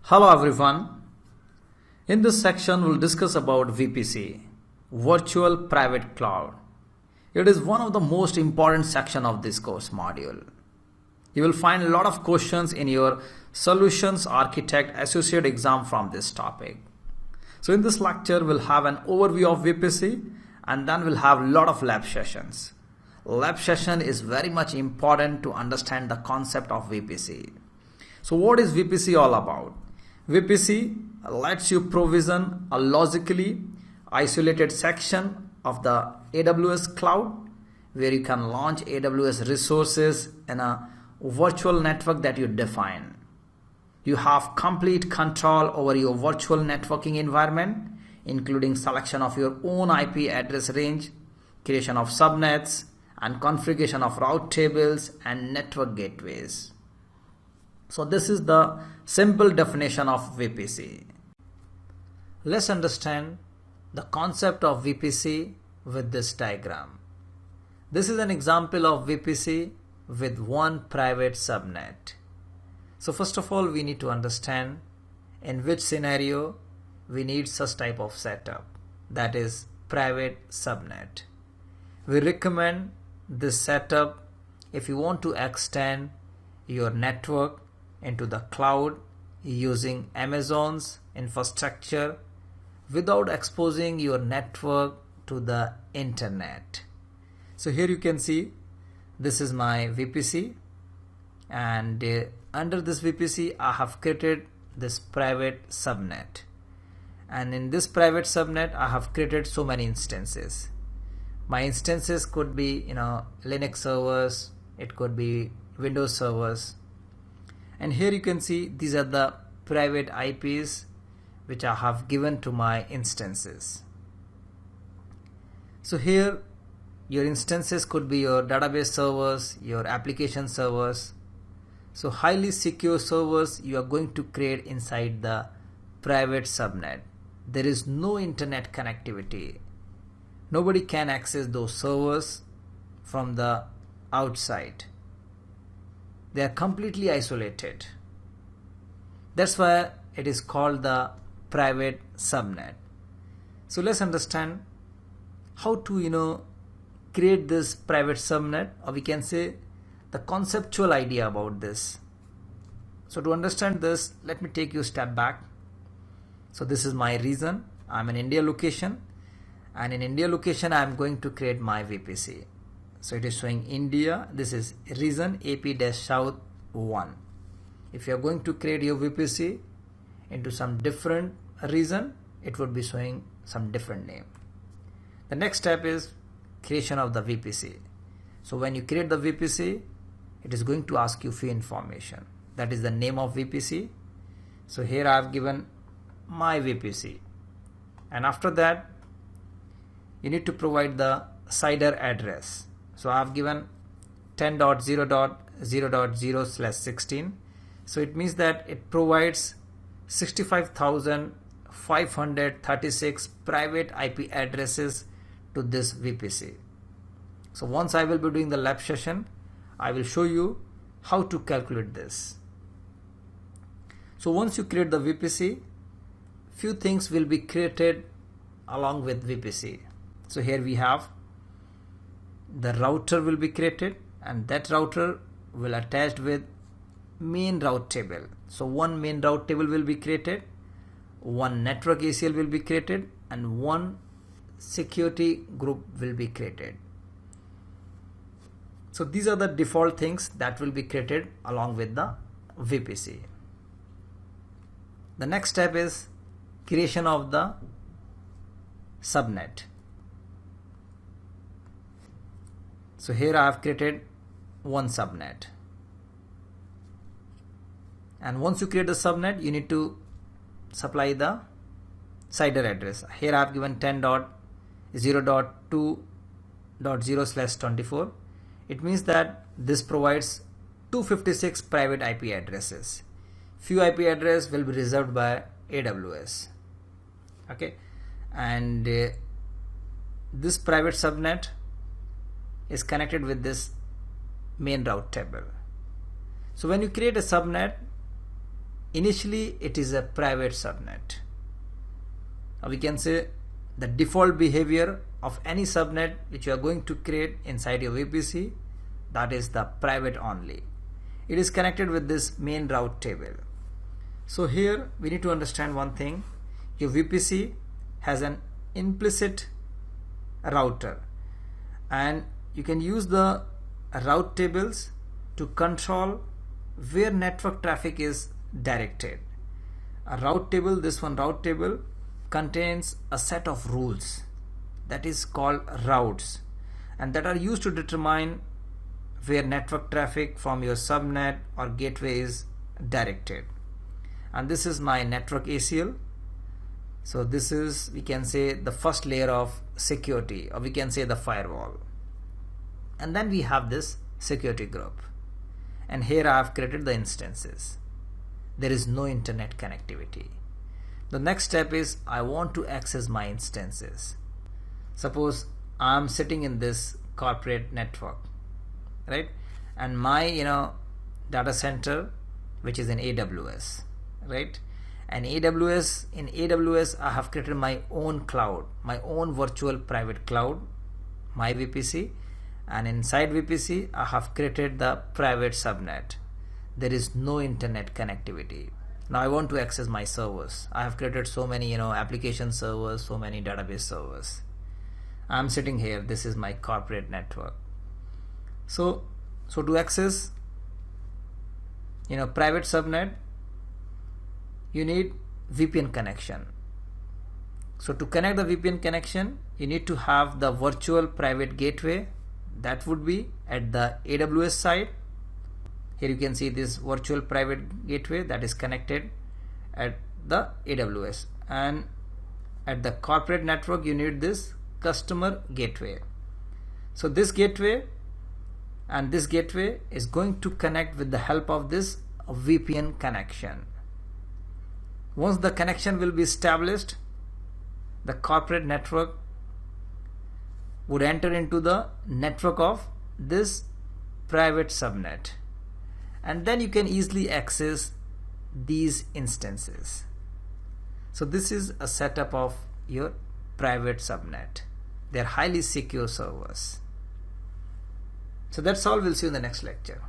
Hello everyone. In this section we'll discuss about VPC, Virtual Private Cloud. It is one of the most important section of this course module. You will find a lot of questions in your Solutions Architect Associate exam from this topic. So in this lecture we'll have an overview of VPC and then we'll have a lot of lab sessions. Lab session is very much important to understand the concept of VPC. So what is VPC all about? VPC lets you provision a logically isolated section of the AWS cloud where you can launch AWS resources in a virtual network that you define. You have complete control over your virtual networking environment, including selection of your own IP address range, creation of subnets, and configuration of route tables and network gateways. So this is the simple definition of VPC. Let's understand the concept of VPC with this diagram. This is an example of VPC with one private subnet. So first of all, we need to understand in which scenario we need such type of setup, that is private subnet. We recommend this setup if you want to extend your network into the cloud using Amazon's infrastructure without exposing your network to the internet. So here you can see this is my VPC, and under this VPC I have created this private subnet, and in this private subnet I have created so many instances. My instances could be Linux servers, it could be Windows servers. And here you can see these are the private IPs which I have given to my instances. So here your instances could be your database servers, your application servers. So highly secure servers you are going to create inside the private subnet. There is no internet connectivity. Nobody can access those servers from the outside. They are completely isolated. That's why it is called the private subnet. So let's understand how to create this private subnet, or we can say the conceptual idea about this. So to understand this, let me take you a step back. So this is my region. I'm in India location, and in India location I am going to create my VPC. So it is showing India. This is region AP-South 1. If you are going to create your VPC into some different region, it would be showing some different name. The next step is creation of the VPC. So when you create the VPC, it is going to ask you few information. That is the name of VPC. So here I have given my VPC, and after that you need to provide the CIDR address. So I have given 10.0.0.0/16. So it means that it provides 65,536 private IP addresses to this VPC. So once I will be doing the lab session, I will show you how to calculate this. So once you create the VPC, few things will be created along with VPC. So here we have the router will be created, and that router will attached with main route table. So one main route table will be created, one network ACL will be created, and one security group will be created. So these are the default things that will be created along with the VPC. The next step is creation of the subnet. So here I have created one subnet, and once you create the subnet, you need to supply the CIDR address. Here I have given 10.0.2.0/24. It means that this provides 256 private IP addresses. Few IP address will be reserved by AWS. Okay, and this private subnet is connected with this main route table. So when you create a subnet, initially it is a private subnet. Or we can say the default behavior of any subnet which you are going to create inside your VPC, that is the private only. It is connected with this main route table. So here we need to understand one thing. Your VPC has an implicit router, and you can use the route tables to control where network traffic is directed. A route table, this one route table, contains a set of rules that is called routes, and that are used to determine where network traffic from your subnet or gateway is directed. And this is my network ACL. So this is, we can say, the first layer of security, or we can say the firewall. And then we have this security group, and here I have created the instances. There is no internet connectivity. The next step is I want to access my instances. Suppose I'm sitting in this corporate network, right? And my data center, which is in AWS, right? And in AWS I have created my own cloud, my own virtual private cloud, my VPC, and inside VPC I have created the private subnet. There is no internet connectivity. Now I want to access my servers. I have created so many application servers, so many database servers. I'm sitting here. This is my corporate network. So to access private subnet, you need VPN connection. So to connect the VPN connection, you need to have the virtual private gateway. That would be at the AWS side. Here you can see this virtual private gateway that is connected at the AWS, and at the corporate network you need this customer gateway. So this gateway and this gateway is going to connect with the help of this VPN connection. Once the connection will be established, the corporate network would enter into the network of this private subnet, and then you can easily access these instances. So this is a setup of your private subnet. They are highly secure servers. So that's all. We'll see you in the next lecture.